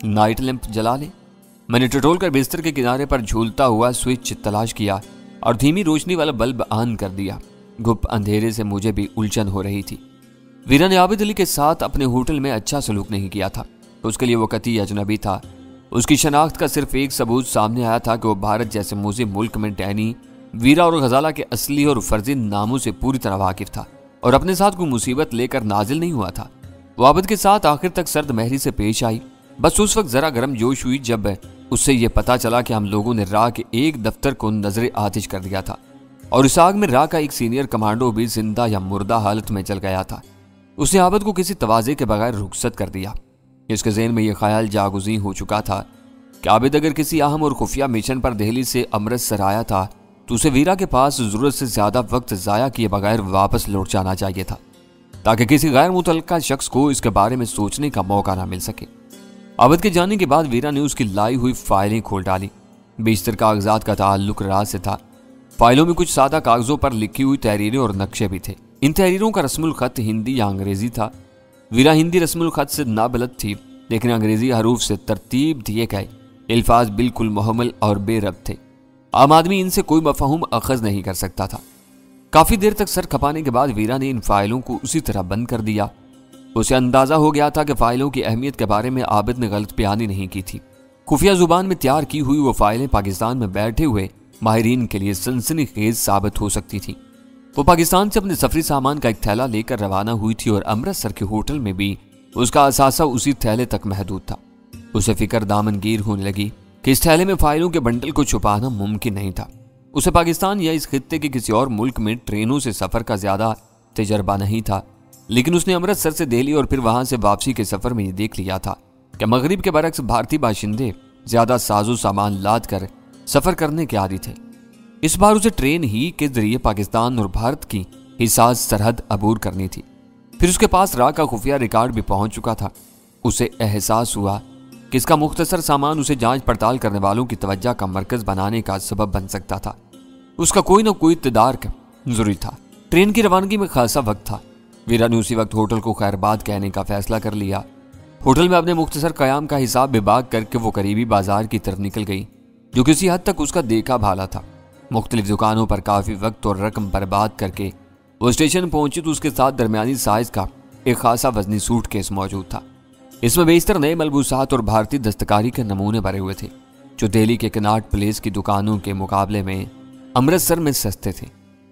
Night lamp जला ले। मैंने टटोल कर बिस्तर के किनारे पर झूलता हुआ स्विच तलाश किया और धीमी रोशनी वाला बल्ब ऑन कर दिया। गुप्त अंधेरे से मुझे भी उलझन हो रही थी। वीरा ने आबिद अली के साथ अपने होटल में अच्छा सलूक नहीं किया था। उसके लिए वो कतई अजनबी था। उसकी शनाख्त का सिर्फ एक सबूत सामने आया था कि वो भारत जैसे मुज़िम मुल्क में डैनी, वीरा और गजाला के असली और फर्जी नामों से पूरी तरह वाकिफ था और अपने साथ कोई मुसीबत लेकर नाजिल नहीं हुआ था। वो आबिद के साथ आखिर तक सर्द महरी से पेश आई। बस उस वक्त जरा गर्म जोश हुई जब उससे ये पता चला कि हम लोगों ने रा के एक दफ्तर को नजरे आतिश कर दिया था और इस आग में रा का एक सीनियर कमांडो भी जिंदा या मुर्दा हालत में जल गया था। उसने आबिद को किसी तवाज़े के बगैर रुखसत कर दिया। इसके ज़हन में यह ख्याल जागुज़ी हो चुका था कि आबिद अगर किसी अहम और खुफिया मिशन पर दिल्ली से अमृतसर आया था तो उसे वीरा के पास ज़रूरत से ज़्यादा वक्त ज़ाया किए बगैर वापस लौट जाना चाहिए था, ताकि किसी गैर मुतल्लिका शख्स को इसके बारे में सोचने का मौका ना मिल सके। आबिद के जाने के बाद वीरा ने उसकी लाई हुई फाइलें खोल डाली। बेशतर कागजात का ताल्लुक राज से था। फाइलों में कुछ सादा कागजों पर लिखी हुई तहरीरें और नक्शे भी थे। इन तहरीरों का रस्मुल खत हिंदी या अंग्रेजी था। वीरा हिंदी रस्मुल खत से नाबलद थी, लेकिन अंग्रेजी हरूफ से तरतीब दिए गए अल्फाज बिल्कुल मुहम्मल और बेरब थे। आम आदमी इनसे कोई मफहूम अखज़ नहीं कर सकता था। काफ़ी देर तक सर खपाने के बाद वीरा ने इन फाइलों को उसी तरह बंद कर दिया। उसे अंदाज़ा हो गया था कि फाइलों की अहमियत के बारे में आबिद ने गलत बयानी नहीं की थी। खुफिया जुबान में तैयार की हुई वो फाइलें पाकिस्तान में बैठे हुए माहिरीन के लिए सनसनीखेज साबित हो सकती थी। वो पाकिस्तान से अपने सफरी सामान का एक थैला लेकर रवाना हुई थी और अमृतसर के होटल में भी उसका असासा उसी थैले तक महदूद था। उसे फिक्र दामनगीर होने लगी कि इस थैले में फाइलों के बंडल को छुपाना मुमकिन नहीं था। उसे पाकिस्तान या इस खित्ते के किसी और मुल्क में ट्रेनों से सफ़र का ज़्यादा तजर्बा नहीं था, लेकिन उसने अमृतसर से दिल्ली और फिर वहां से वापसी के सफ़र में ये देख लिया था कि मगरिब के बरक्स भारतीय बाशिंदे ज़्यादा साजो सामान लाद कर सफ़र करने के आदी थे। इस बार उसे ट्रेन ही के जरिए पाकिस्तान और भारत की हिसास सरहद अबूर करनी थी। फिर उसके पास रा का खुफिया रिकॉर्ड भी पहुंच चुका था। उसे एहसास हुआ कि इसका मुख्तसर सामान उसे जांच पड़ताल करने वालों की तवज्जो का मरकज बनाने का सबब बन सकता था। उसका कोई ना कोई इक़्तिदार जरूरी था। ट्रेन की रवानगी में खासा वक्त था। वीरा ने उसी वक्त होटल को खैरबाद कहने का फैसला कर लिया। होटल में अपने मुख्तसर क़याम का हिसाब बेबाक करके वो करीबी बाजार की तरफ निकल गई, जो किसी हद तक उसका देखा भाला था। मुख्तलिफ दुकानों पर काफ़ी वक्त और रकम बर्बाद करके वो स्टेशन पहुंची तो उसके साथ दरमियानी साइज का एक खासा वजनी सूटकेस मौजूद था। इसमें बेशतर नए मलबूसात और भारतीय दस्तकारी के नमूने भरे हुए थे, जो दिल्ली के कनाट प्लेस की दुकानों के मुकाबले में अमृतसर में सस्ते थे।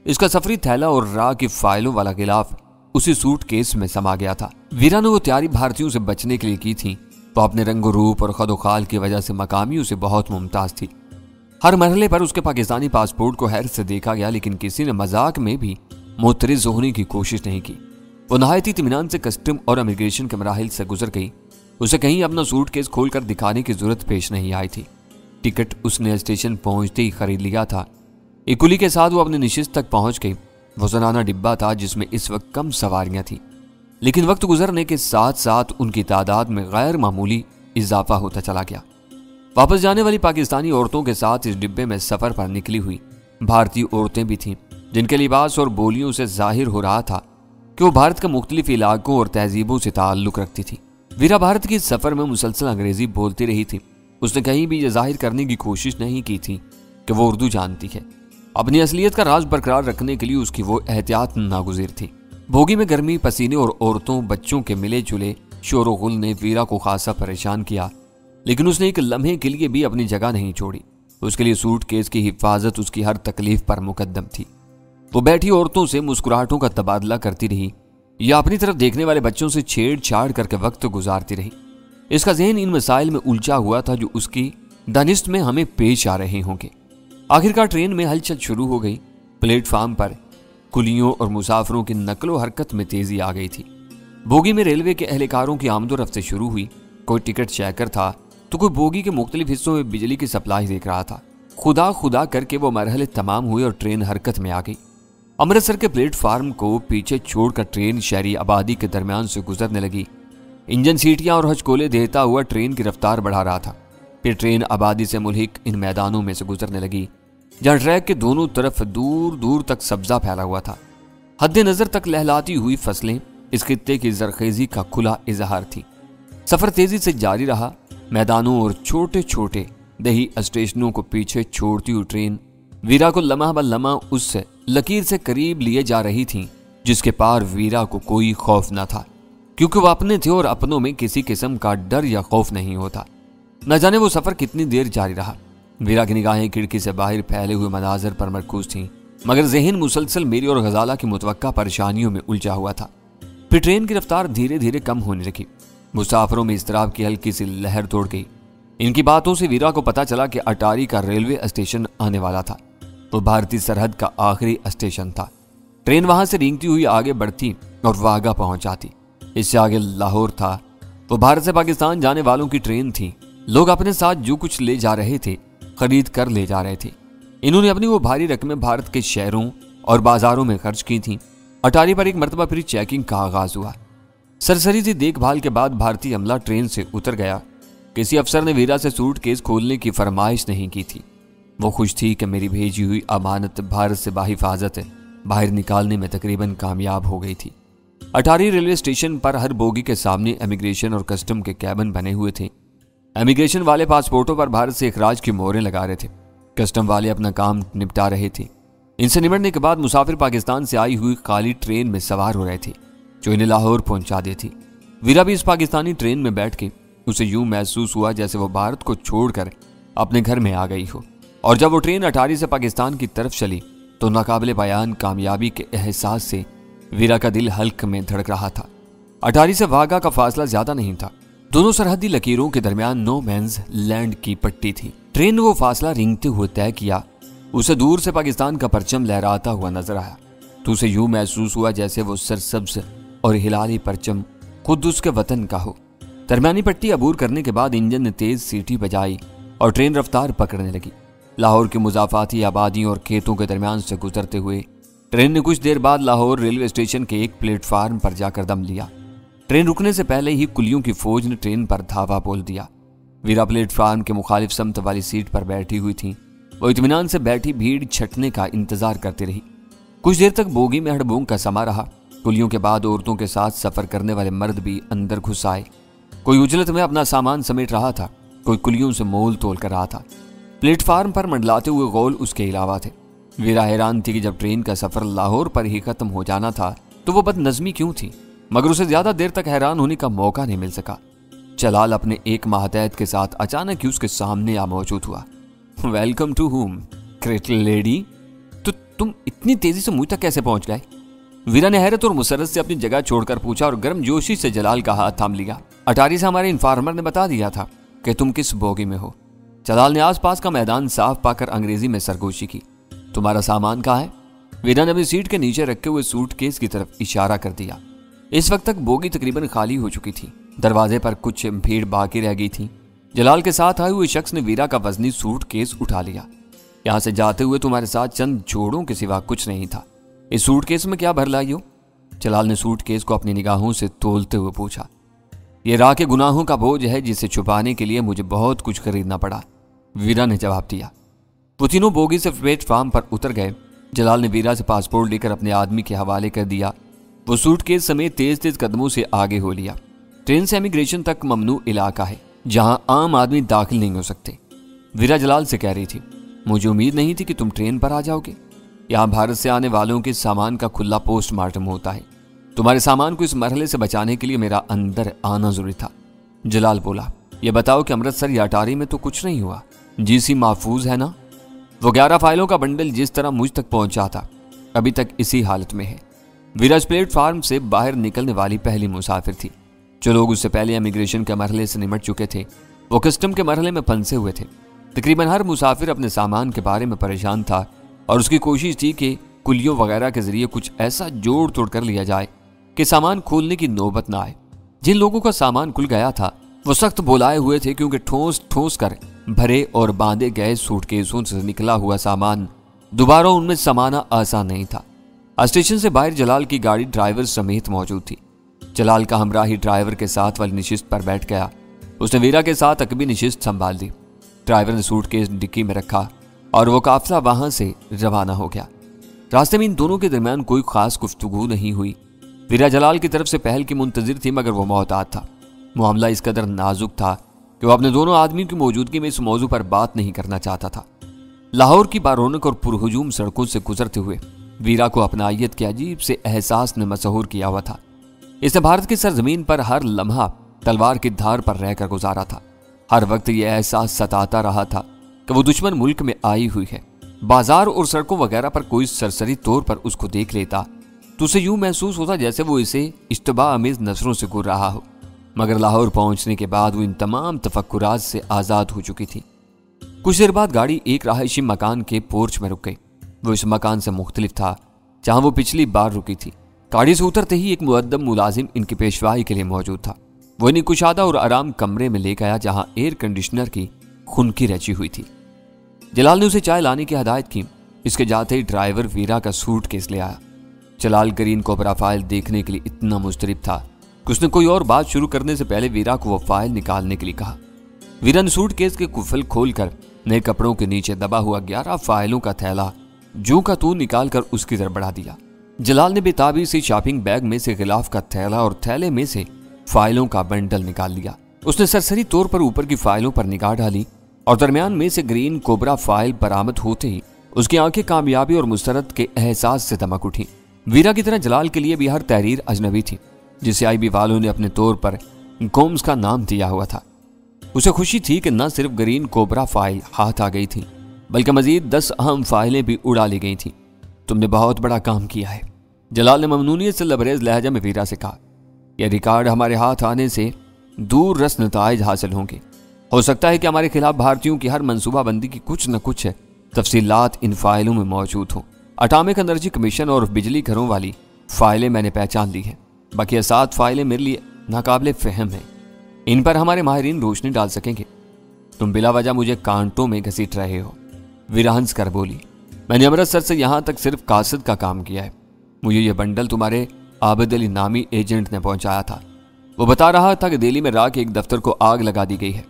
इसका सफरी थैला और रा की फाइलों वाला गिलाफ उसी सूटकेस में समा गया था। वीरा ने वो तैयारी भारतीयों से बचने के लिए की थी। वो अपने रंग रूप और खदोखाल की वजह से मकामियों से बहुत मुमताज थी। हर मरहले पर उसके पाकिस्तानी पासपोर्ट को हैरत से देखा गया, लेकिन किसी ने मजाक में भी मुतरिज होने की कोशिश नहीं की। वो नहायत इत्मीनान से कस्टम और इमिग्रेशन के मराहिल से गुजर गई। उसे कहीं अपना सूटकेस खोलकर दिखाने की जरूरत पेश नहीं आई थी। टिकट उसने स्टेशन पहुंचते ही खरीद लिया था। एक कुली के साथ वो अपने निशिस्त तक पहुंच गई। वो ज़नाना डिब्बा था जिसमें इस वक्त कम सवारियां थीं, लेकिन वक्त गुजरने के साथ साथ उनकी तादाद में गैर मामूली इजाफा होता चला गया। वापस जाने वाली पाकिस्तानी औरतों के साथ इस डिब्बे में सफ़र पर निकली हुई भारतीय औरतें भी थीं, जिनके लिबास और बोलियों से जाहिर हो रहा था कि वो भारत के मुख्तलिफ इलाकों और तहजीबों से ताल्लुक़ रखती थी। वीरा भारत के इस सफ़र में मुसलसल अंग्रेज़ी बोलती रही थी। उसने कहीं भी यह जाहिर करने की कोशिश नहीं की थी कि वो उर्दू जानती है। अपनी असलियत का राज बरकरार रखने के लिए उसकी वो एहतियात नागुज़िर थी। बोगी में गर्मी, पसीने और औरतों बच्चों के मिले जुले शोर व गुल ने वीरा को खासा परेशान किया, लेकिन उसने एक लम्हे के लिए भी अपनी जगह नहीं छोड़ी। उसके लिए सूटकेस की हिफाजत उसकी हर तकलीफ पर मुकद्दम थी। वो बैठी औरतों से मुस्कुराहटों का तबादला करती रही या अपनी तरफ देखने वाले बच्चों से छेड़छाड़ करके वक्त गुजारती रही। इसका ज़हन इन मसाइल में उलझा हुआ था जो उसकी दानिश में हमें पेश आ रहे होंगे। आखिरकार ट्रेन में हलचल शुरू हो गई। प्लेटफार्म पर कुलियों और मुसाफिरों की नकलो हरकत में तेजी आ गई थी। बोगी में रेलवे के एहलकारों की आमदोरफ्त शुरू हुई। कोई टिकट चेकर था तो कोई बोगी के मुख्तलिफ हिस्सों में बिजली की सप्लाई देख रहा था। खुदा खुदा करके वो मरहले तमाम हुए और ट्रेन हरकत में आ गई। अमृतसर के प्लेटफार्म को पीछे छोड़कर ट्रेन शहरी आबादी के दरमियान से गुजरने लगी। इंजन सीटियां और हचकोले देता हुआ ट्रेन की रफ्तार बढ़ा रहा था। फिर ट्रेन आबादी से मुल्हिक इन मैदानों में से गुजरने लगी जहाँ ट्रैक के दोनों तरफ दूर दूर तक सब्जा फैला हुआ था। हद्दे नजर तक लहलाती हुई फसलें इस खित्ते की जरखेजी का खुला इजहार थी। सफर तेजी से जारी रहा। मैदानों और छोटे छोटे दही स्टेशनों को पीछे छोड़ती हुई ट्रेन वीरा को लम्हा ब लम्हा उस लकीर से करीब लिए जा रही थी जिसके पार वीरा को कोई खौफ न था, क्योंकि वो अपने थे और अपनों में किसी किस्म का डर या खौफ नहीं होता। न जाने वो सफर कितनी देर जारी रहा। वीरा की निगाहें खिड़की से बाहर फैले हुए मनाजर पर मरकूज थीं, मगर ज़हन मुसलसल मेरी और गजाला की मुतवक्का परेशानियों में उलझा हुआ था। फिर ट्रेन की रफ्तार धीरे धीरे कम होने लगी। मुसाफिरों में इज़्तिराब की हल्की सी लहर दौड़ गई। इनकी बातों से वीरा को पता चला कि अटारी का रेलवे स्टेशन आने वाला था। वो भारतीय सरहद का आखिरी स्टेशन था। ट्रेन वहां से रेंगती हुई आगे बढ़ती और वाघा पहुंच जाती। इससे आगे लाहौर था। वो भारत से पाकिस्तान जाने वालों की ट्रेन थी। लोग अपने साथ जो कुछ ले जा रहे थे खरीद कर ले जा रहे थे। इन्होंने अपनी वो भारी रकमें भारत के शहरों और बाजारों में खर्च की थीं। अटारी पर एक मरतबा फिर चेकिंग का आगाज हुआ। सरसरी सी देखभाल के बाद भारतीय अमला ट्रेन से उतर गया। किसी अफसर ने वीरा से सूटकेस खोलने की फरमाइश नहीं की थी। वो खुश थी कि मेरी भेजी हुई अमानत भारत से बाहिफाजत बाहर निकालने में तकरीबन कामयाब हो गई थी। अटारी रेलवे स्टेशन पर हर बोगी के सामने इमिग्रेशन और कस्टम के कैबिन बने हुए थे। इमिग्रेशन वाले पासपोर्टों पर भारत से इखराज की मोहरें लगा रहे थे। कस्टम वाले अपना काम निपटा रहे थे। इनसे निपटने के बाद मुसाफिर पाकिस्तान से आई हुई खाली ट्रेन में सवार हो रहे थे जो इन्हें लाहौर पहुंचा देती। वीरा भी इस पाकिस्तानी ट्रेन में बैठ के उसे यूं महसूस हुआ जैसे वो भारत को छोड़कर अपने घर में आ गई हो। और जब वो ट्रेन अटारी से पाकिस्तान की तरफ चली तो नाकाबिले बयान कामयाबी के एहसास से वीरा का दिल हल्क में धड़क रहा था। अटारी से वाघा का फासला ज्यादा नहीं था। दोनों सरहदी लकीरों के दरमियान नो मैंस लैंड की पट्टी थी। ट्रेन ने वो फासला रेंगते हुए तय किया। उसे दूर से पाकिस्तान का परचम लहराता हुआ नजर आया तो उसे यूं महसूस हुआ जैसे वो सरसब्ज और हिलाली परचम खुद उसके वतन का हो। दरमियानी पट्टी अबूर करने के बाद इंजन ने तेज सीटी बजाई और ट्रेन रफ्तार पकड़ने लगी। लाहौर की मुजाफाती आबादी और खेतों के दरमियान से गुजरते हुए ट्रेन ने कुछ देर बाद लाहौर रेलवे स्टेशन के एक प्लेटफार्म पर जाकर दम लिया। ट्रेन रुकने से पहले ही कुलियों की फौज ने ट्रेन पर धावा बोल दिया। वीरा प्लेटफार्म के मुखालिफ समत वाली सीट पर बैठी हुई थी। वो इत्मीनान से बैठी भीड़ छटने का इंतजार करती रही। कुछ देर तक बोगी में हड़बोंग का समा रहा। कुलियों के बाद औरतों के साथ सफर करने वाले मर्द भी अंदर घुस आए। कोई उजलत में अपना सामान समेट रहा था, कोई कुलियों से मोल तोल कर रहा था। प्लेटफार्म पर मंडलाते हुए गौल उसके अलावा थे। वीरा हैरान थी कि जब ट्रेन का सफर लाहौर पर ही खत्म हो जाना था तो वो बदनज़मी क्यों थी, मगर उसे ज्यादा देर तक हैरान होने का मौका नहीं मिल सका। जलाल अपने एक माहतहत के साथ अचानक ही उसके सामने आ मौजूद हुआ। वेलकम टू होम क्रिटल लेडी। तो तुम इतनी तेजी से मुझ तक कैसे पहुंच गए? वीरा ने हैरत और मुसरत से अपनी जगह छोड़कर पूछा और गर्मजोशी से जलाल का हाथ थाम लिया। अटारी से हमारे इन्फॉर्मर ने बता दिया था कि तुम किस बोगी में हो। जलाल ने आसपास का मैदान साफ पाकर अंग्रेजी में सरगोशी की। तुम्हारा सामान कहाँ है? वीरा ने अपनी सीट के नीचे रखे हुए सूटकेस की तरफ इशारा कर दिया। इस वक्त तक बोगी तकरीबन खाली हो चुकी थी। दरवाजे पर कुछ भीड़ बाकी रह गई थी। जलाल के साथ आए हुए शख्स ने वीरा का वजनी सूटकेस उठा लिया। यहाँ से जाते हुए तुम्हारे साथ चंद जोड़ों के सिवा कुछ नहीं था। इस सूटकेस में क्या भर लाई हो? जलाल ने सूटकेस को अपनी निगाहों से तोलते हुए पूछा। ये राह के गुनाहों का बोझ है जिसे छुपाने के लिए मुझे बहुत कुछ खरीदना पड़ा, वीरा ने जवाब दिया। वो तीनों बोगी से प्लेटफार्म पर उतर गए। जलाल ने वीरा से पासपोर्ट लेकर अपने आदमी के हवाले कर दिया। वो सूटकेस समेत तेज तेज कदमों से आगे हो लिया। ट्रेन से इमिग्रेशन तक ममनू इलाका है जहां आम आदमी दाखिल नहीं हो सकते। वीरा जलाल से कह रही थी, मुझे उम्मीद नहीं थी कि तुम ट्रेन पर आ जाओगे। यहाँ भारत से आने वालों के सामान का खुला पोस्टमार्टम होता है। तुम्हारे सामान को इस मरहले से बचाने के लिए मेरा अंदर आना जरूरी था। जलाल बोला, ये बताओ कि अमृतसर या अटारी में तो कुछ नहीं हुआ? जीसी महफूज है ना? वो 11 फाइलों का बंडल जिस तरह मुझ तक पहुंचा था अभी तक इसी हालत में है। वीरा प्लेटफार्म से बाहर निकलने वाली पहली मुसाफिर थी। जो लोग उससे पहले इमिग्रेशन के मरहले से निमट चुके थे वो कस्टम के मरहले में फंसे हुए थे। तकरीबन हर मुसाफिर अपने सामान के बारे में परेशान था और उसकी कोशिश थी कि कुलियों वगैरह के जरिए कुछ ऐसा जोड़ तोड़ कर लिया जाए कि सामान खोलने की नौबत ना आए। जिन लोगों का सामान खुल गया था वो सख्त बुलाए हुए थे, क्योंकि ठोस ठोस कर भरे और बांधे गए सूटकेसों से निकला हुआ सामान दोबारा उनमें समाना आसान नहीं था। स्टेशन से बाहर जलाल की गाड़ी ड्राइवर समेत मौजूद थी। जलाल का हमराही ड्राइवर के साथ वाली नशिस्त पर बैठ गया। उसने वीरा के साथ अकबी नशिस्त संभाल दी। ड्राइवर ने सूटकेस डिक्की में रखा और वो काफिला वहां से रवाना हो गया। रास्ते में इन दोनों के दरमियान कोई खास गुफ्तगू नहीं हुई। वीरा जलाल की तरफ से पहल की मुंतजिर थी, मगर वो मोहतात था। मामला इस कदर नाजुक था کہ وہ اپنے دونوں آدمیوں کی موجودگی میں اس موضوع پر بات نہیں کرنا چاہتا تھا۔ لاہور کی بارونق اور پرہجوم سڑکوں سے گزرتے ہوئے ویرا کو اپنائیت کے عجیب سے احساس نے مسحور کیا ہوا تھا۔ اس نے بھارت کی سرزمین پر ہر لمحہ تلوار کی دھار پر رہ کر گزارا تھا۔ ہر وقت یہ احساس ستاتا رہا تھا کہ وہ دشمن ملک میں آئی ہوئی ہے۔ بازار اور سڑکوں وغیرہ پر کوئی سرسری طور پر اس کو دیکھ لیتا تو اسے یوں محسوس ہوتا جیسے وہ اسے اشتباہ آمیز نظروں سے گر رہا ہو، مگر لاہور پہنچنے کے بعد وہ ان تمام تفکرات سے آزاد ہو چکی تھی۔ کچھ دیر بعد گاڑی ایک رہائشی مکان کے پورچ میں رک گئی۔ وہ اس مکان سے مختلف تھا جہاں وہ پچھلی بار رکی تھی۔ گاڑی سے اترتے ہی ایک مؤدب ملازم ان کی پیشوائی کے لیے موجود تھا۔ وہ انہیں کشادہ اور آرام کمرے میں لے گیا جہاں ایئر کنڈیشنر کی خنکی رچی ہوئی تھی۔ جلال نے اسے چائے لانے کی ہدایت کی۔ اس کے جاتے ہی ڈرائیور ویرا کا سوٹ کیس لے آیا۔ جلال گرین کوبرا فائل دیکھنے کے لیے اتنا مضطرب تھا کہ اس نے کوئی اور بات شروع کرنے سے پہلے ویرا کو وہ فائل نکالنے کے لیے کہا۔ ویرا نے سوٹ کیس کے قفل کھول کر نئے کپڑوں کے نیچے دبا ہوا 11 فائلوں کا تھیلا جو کا تو نکال کر اس کی طرف بڑھا دیا۔ جلال نے بےتابی سے شاپنگ بیگ میں سے غلاف کا تھیلا اور تھیلے میں سے فائلوں کا بنڈل نکال لیا۔ اس نے سرسری طور پر اوپر کی فائلوں پر نگاہ ڈالی اور درمیان میں سے گرین کوبرا فائل برآمد ہوتے ہی اس کی آنکھیں کامیابی اور مسرت کے احساس سے دمک اٹھی۔ ویرا کی طرح جلال کے لیے بھی ہر تحریر اجنبی تھی جسے آئی بی والوں نے اپنے طور پر گومز کا نام دیا ہوا تھا۔ اسے خوشی تھی کہ نہ صرف گرین کوبرا فائل ہاتھ آ گئی تھی بلکہ مزید 10 اہم فائلیں بھی اڑا لی گئی تھیں۔ تم نے بہت بڑا کام کیا ہے، جلال نے ممنونیت سے لبریز لہجہ میں ویرا سے کہا۔ یہ ریکارڈ ہمارے ہاتھ آنے سے دور رس نتائج حاصل ہوں گے۔ ہو سکتا ہے کہ ہمارے خلاف بھارتیوں کی ہر منصوبہ بندی کی کچھ نہ کچھ تفصیلات ان فائلوں میں موجود ہوں۔ اٹامک انرجی کمیشن اور بجلی گھروں والی فائلیں میں نے پہچان لی ہیں، باقی 7 فائلیں میرے لیے ناقابل فہم ہیں۔ ان پر ہمارے ماہرین روشنی ڈال سکیں گے۔ تم بلا وجہ مجھے کانٹوں میں گھسیٹ رہے ہو، ویرا ہنس کر بولی۔ میں نے امرتسر سے یہاں تک صرف قاصد کا کام کیا ہے۔ مجھے یہ بنڈل تمہارے عابد علی نامی ایجنٹ نے پہنچایا تھا۔ وہ بتا رہا تھا کہ دہلی میں را کے ایک دفتر کو آگ لگا دی گئی ہے۔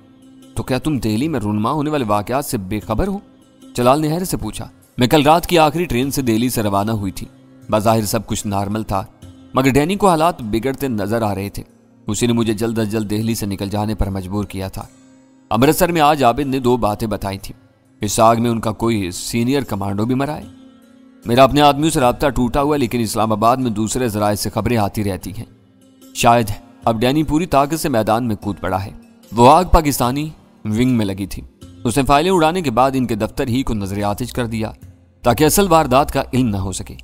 تو کیا تم دہلی میں رونما ہونے والے واقعات سے بے خبر ہو؟ جلال نے حیرت سے پوچھا۔ میں کل رات کی آخری ٹرین سے دہلی سے روانہ ہوئی تھی۔ بظاہر سب کچھ نارمل تھا مگر ڈینی کو حالات بگڑتے نظر آ رہے تھے۔ اسی نے مجھے جلد از جلد دہلی سے نکل جانے پر مجبور کیا تھا۔ امرتسر میں آج عابد نے 2 باتیں بتائی تھیں۔ اس آگ میں ان کا کوئی سینئر کمانڈو بھی مرا ہے۔ میرا اپنے آدمیوں سے رابطہ ٹوٹا ہوا لیکن اسلام آباد میں دوسرے ذرائع سے خبریں آتی رہتی ہیں۔ شاید اب ڈینی پوری طاقت سے میدان میں کود پڑا ہے۔ وہ آگ پاکستانی ونگ میں لگی تھی۔ اس نے فائلیں اڑانے کے بعد ان کے دفتر ہی کو نظر آتش کر دیا تاکہ اصل واردات کا علم نہ ہو سکے۔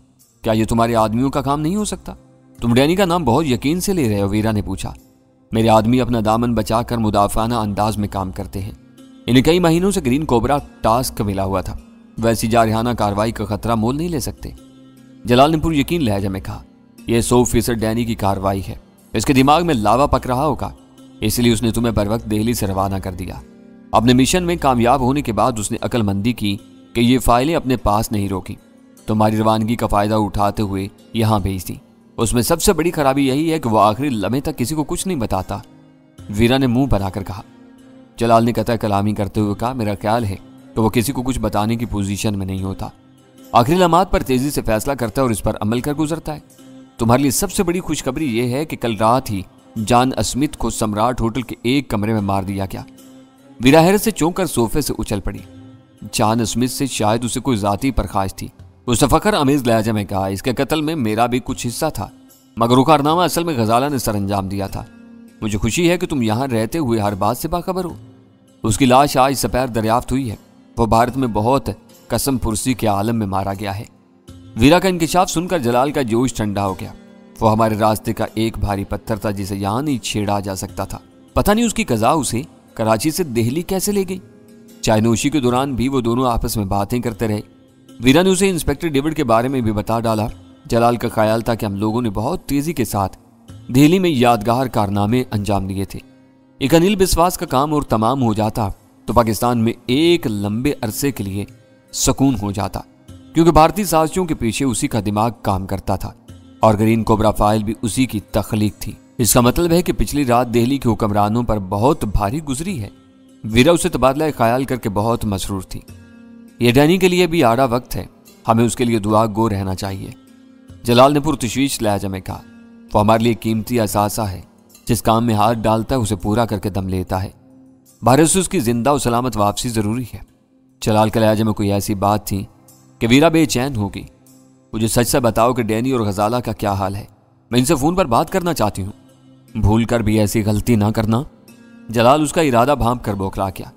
کیا یہ تمہارے آدمیوں کا کام نہیں ہو سکتا؟ تم ڈینی کا نام بہت یقین سے لے رہے ہو، ویرا نے پوچھا۔ میرے آدمی اپنا دامن بچا کر مدافعانہ انداز میں کام کرتے ہیں۔ انہیں کئی مہینوں سے گرین کوبرا ٹاسک ملا ہوا تھا، ویسی جارحانہ کارروائی کا خطرہ مول نہیں لے سکتے۔ جلال نے پر یقین لہجہ میں کہا۔ یہ 100% ڈینی کی کارروائی ہے۔ اس کے دماغ میں لاوا پک رہا ہوگا، اس لیے اس نے تمہیں بر وقت دہلی سے روانہ کر دیا۔ اپنے مشن میں کامیاب ہونے کے بعد اس نے عقل مندی کی کہ یہ فائلیں اپنے پاس نہیں روکی، تمہاری روانگی کا فائدہ اٹھاتے ہوئے یہاں بھیج دی۔ اس میں سب سے بڑی خرابی یہی ہے کہ وہ آخری لمحے تک کسی کو کچھ نہیں بتاتا، ویرا نے منہ بنا کر کہا۔ جلال نے قطع کلامی کرتے ہوئے کہا، میرا خیال ہے کہ وہ کسی کو کچھ بتانے کی پوزیشن میں نہیں ہوتا۔ آخری لمحات پر تیزی سے فیصلہ کرتا ہے اور اس پر عمل کر گزرتا ہے۔ تمہارے لیے سب سے بڑی خوشخبری یہ ہے کہ کل رات ہی جان اسمتھ کو سمراٹ ہوٹل کے ایک کمرے میں مار دیا گیا۔ ویرا حیرت سے چونک کر صوفے سے اچھل پڑی۔ جان اسمتھ سے شاید اسے کوئی ذاتی پرخاش تھی۔ اس نے فخر امیز لہجہ میں کہا، اس کے قتل میں میرا بھی کچھ حصہ تھا مگر وہ کارنامہ اصل میں غزالہ نے سر انجام دیا تھا۔ مجھے خوشی ہے کہ تم یہاں رہتے ہوئے ہر بات سے باخبر ہو۔ اس کی لاش آج سپیر دریافت ہوئی ہے۔ وہ بھارت میں بہت قسم پرسی کے عالم میں مارا گیا ہے۔ ویرا کا انکشاف سن کر جلال کا جوش ٹھنڈا ہو گیا۔ وہ ہمارے راستے کا ایک بھاری پتھر تھا جسے یہاں نہیں چھیڑا جا سکتا تھا۔ پتہ نہیں اس کی قضا اسے کراچی سے دہلی کیسے لے گئی۔ چائے نوشی کے دوران بھی وہ دونوں آپس میں باتیں کرتے رہے۔ ویرا نے اسے انسپیکٹر ڈیوڈ کے بارے میں بھی بتا ڈالا۔ جلال کا خیال تھا کہ ہم لوگوں نے بہت تیزی کے ساتھ دہلی میں یادگار کارنامے انجام دیے تھے۔ ایک انیل بسواس کا کام اور تمام ہو جاتا تو پاکستان میں ایک لمبے عرصے کے لیے سکون ہو جاتا، کیونکہ بھارتی سازشوں کے پیچھے اسی کا دماغ کام کرتا تھا اور گرین کوبرا فائل بھی اسی کی تخلیق تھی۔ اس کا مطلب ہے کہ پچھلی رات دہلی کے حکمرانوں پر بہت بھاری گزری ہے۔ ویرا اسے تبادلہ خیال کر کے بہت مسرور تھی۔ یہ ڈینی کے لیے بھی آڑا وقت ہے، ہمیں اس کے لیے دعا گو رہنا چاہیے، جلال نے پرتشویش لہجہ میں کہا۔ وہ ہمارے لیے قیمتی اثاثہ ہے، جس کام میں ہاتھ ڈالتا ہے اسے پورا کر کے دم لیتا ہے۔ भारत से उसकी जिंदा और सलामत वापसी जरूरी है। जलाल के लहजे में कोई ऐसी बात थी कि वीरा बेचैन होगी। मुझे सच से बताओ कि डैनी और गजाला का क्या हाल है। मैं इनसे फोन पर बात करना चाहती हूँ। भूल कर भी ऐसी गलती ना करना। जलाल उसका इरादा भांप कर बौखला गया।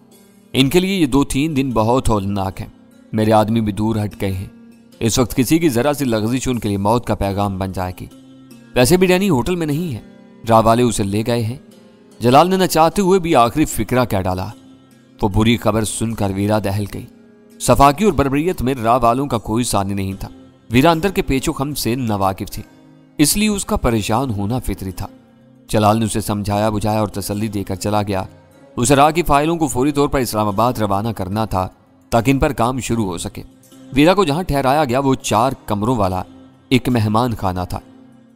इनके लिए ये 2-3 दिन बहुत हौलनाक हैं। मेरे आदमी भी दूर हट गए हैं। इस वक्त किसी की जरा सी लग़ज़िश उनके लिए मौत का पैगाम बन जाएगी। वैसे भी डैनी होटल में नहीं है, राह वाले उसे ले गए हैं। जलाल ने न चाहते हुए भी आखिरी फिक्रा कह डाला। वो बुरी खबर सुनकर वीरा दहल गई। सफाकी और बर्बरियत में राह वालों का कोई सानी नहीं था। वीरा अंदर के पेचो खम से नावाकिफ थी, इसलिए उसका परेशान होना फितरी था। जलाल ने उसे समझाया बुझाया और तसल्ली देकर चला गया। उसे राह की फाइलों को फौरी तौर पर इस्लामाबाद रवाना करना था ताकि इन पर काम शुरू हो सके। वीरा को जहां ठहराया गया वो 4 कमरों वाला एक मेहमान खाना था।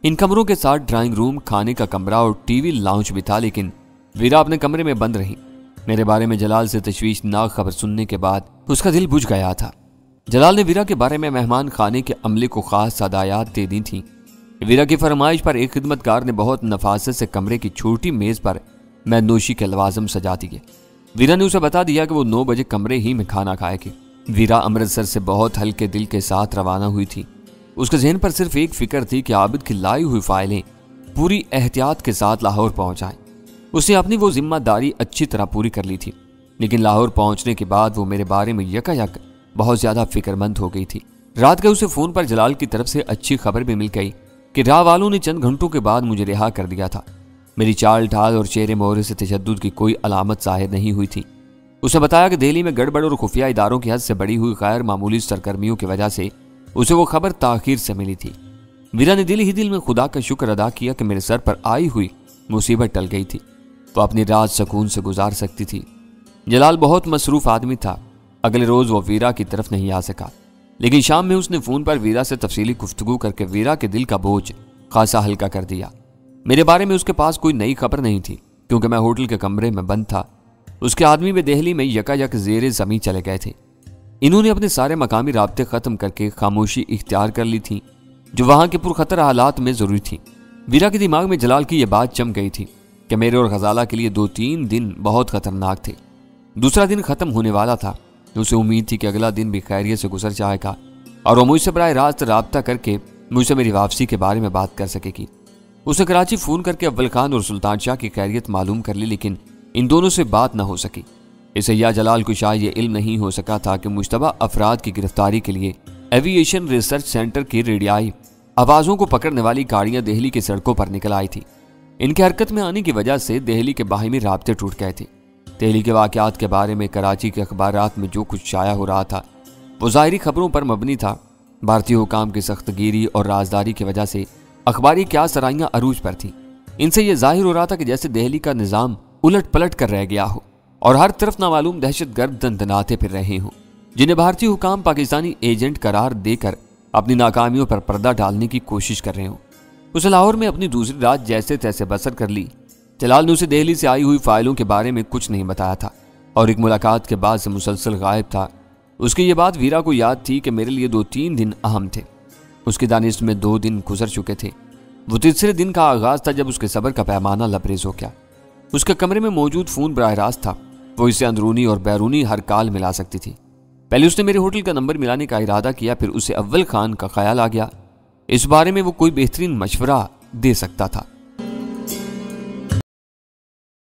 इन कमरों के साथ ड्राइंग रूम, खाने का कमरा और टीवी लाउंज भी था, लेकिन वीरा अपने कमरे में बंद रही। मेरे बारे में जलाल से तशवीशनाक खबर सुनने के बाद उसका दिल बुझ गया था। जलाल ने वीरा के बारे में मेहमान खाने के अमले को खास हदायत दे दी थी। वीरा की फरमाइश पर एक खिदमतकार ने बहुत नफासत से कमरे की छोटी मेज पर मैनोशी के लवाजम सजा दिए। वीरा ने उसे बता दिया कि वो 9 बजे कमरे ही में खाना खाएगी। वीरा अमृतसर से बहुत हल्के दिल के साथ रवाना हुई थी। उसके ज़हन पर सिर्फ एक फिक्र थी कि आबिद की लाई हुई फाइलें पूरी एहतियात के साथ लाहौर पहुंच जाएं। उसने अपनी वो जिम्मेदारी अच्छी तरह पूरी कर ली थी, लेकिन लाहौर पहुंचने के बाद वो मेरे बारे में यकायक बहुत ज्यादा फिक्रमंद हो गई थी। रात के उसे फोन पर जलाल की तरफ से अच्छी खबर भी मिल गई कि राह वालों ने चंद घंटों के बाद मुझे रिहा कर दिया था। मेरी चाल ढाल और चेहरे मोहरे से तशद्दुद की कोई अलामत जाहिर नहीं हुई थी। उसे बताया कि दिल्ली में गड़बड़ और खुफिया इदारों की हद से बड़ी हुई गैर मामूली सरगर्मियों की वजह से उसे वो खबर ताखीर से मिली थी। वीरा ने दिल ही दिल में खुदा का शुक्र अदा किया कि मेरे सर पर आई हुई मुसीबत टल गई थी, तो अपनी रात सुकून से गुजार सकती थी। जलाल बहुत मसरूफ आदमी था। अगले रोज वो वीरा की तरफ नहीं आ सका, लेकिन शाम में उसने फोन पर वीरा से तफसीली गुफ्तगू करके वीरा के दिल का बोझ खासा हल्का कर दिया। मेरे बारे में उसके पास कोई नई खबर नहीं थी, क्योंकि मैं होटल के कमरे में बंद था। उसके आदमी भी दिल्ली में यकायक ज़ेरे ज़मीं चले गए थे। इन्होंने अपने सारे मकामी राब्ते ख़त्म करके खामोशी इख्तियार कर ली थी, जो वहाँ के पुरखतर हालात में ज़रूरी थी। वीरा के दिमाग में जलाल की यह बात जम गई थी कि मेरे और गजाला के लिए 2-3 दिन बहुत ख़तरनाक थे। दूसरा दिन ख़त्म होने वाला था। उसे उम्मीद थी कि अगला दिन भी खैरियत से गुजर जाएगा और वो मुझसे बराह रास्त राब्ता करके मुझसे मेरी वापसी के बारे में बात कर सकेगी। उसे कराची फ़ोन करके अव्वल खान और सुल्तान शाह की खैरियत मालूम कर ली, लेकिन इन दोनों से बात न हो सकी। इसे या जलाल को शायद ये इल्म नहीं हो सका था कि मुश्तबा अफराद की गिरफ्तारी के लिए एविएशन रिसर्च सेंटर की रेडियाई आवाज़ों को पकड़ने वाली गाड़ियां दिल्ली की सड़कों पर निकल आई थी। इनके हरकत में आने की वजह से दिल्ली के बाहिमी राब्ते टूट गए थे। दिल्ली के वाक़यात के बारे में कराची के अखबारात में जो कुछ शाया हो रहा था वो ज़ाहिरी खबरों पर मबनी था। भारतीय हुकाम की सख्तगिरी और राजदारी की वजह से अखबारी क्या सराइयाँ अरूज पर थीं। इनसे यह जाहिर हो रहा था कि जैसे दिल्ली का निज़ाम उलट पलट कर रह गया हो और हर तरफ नामालूम दहशतगर्द दंदनाते फिर रहे हों, जिन्हें भारतीय हुकाम पाकिस्तानी एजेंट करार देकर अपनी नाकामियों पर पर्दा डालने की कोशिश कर रहे हों। उसे लाहौर में अपनी दूसरी रात जैसे तैसे बसर कर ली। जलाल ने उसे दिल्ली से आई हुई फाइलों के बारे में कुछ नहीं बताया था और एक मुलाकात के बाद से मुसलसल गायब था। उसकी ये बात वीरा को याद थी कि मेरे लिए 2-3 दिन अहम थे। उसकी दानिश में 2 दिन गुजर चुके थे। वो तीसरे दिन का आगाज था जब उसके सब्र का पैमाना लबरेज हो गया। उसके कमरे में मौजूद फ़ोन बराह रास्त था। वो इसे अंदरूनी और बैरूनी हर काल मिला सकती थी। पहले उसने मेरे होटल का नंबर मिलाने का इरादा किया, फिर उसे अव्वल खान का ख्याल आ गया। इस बारे में वो कोई बेहतरीन मशवरा दे सकता था।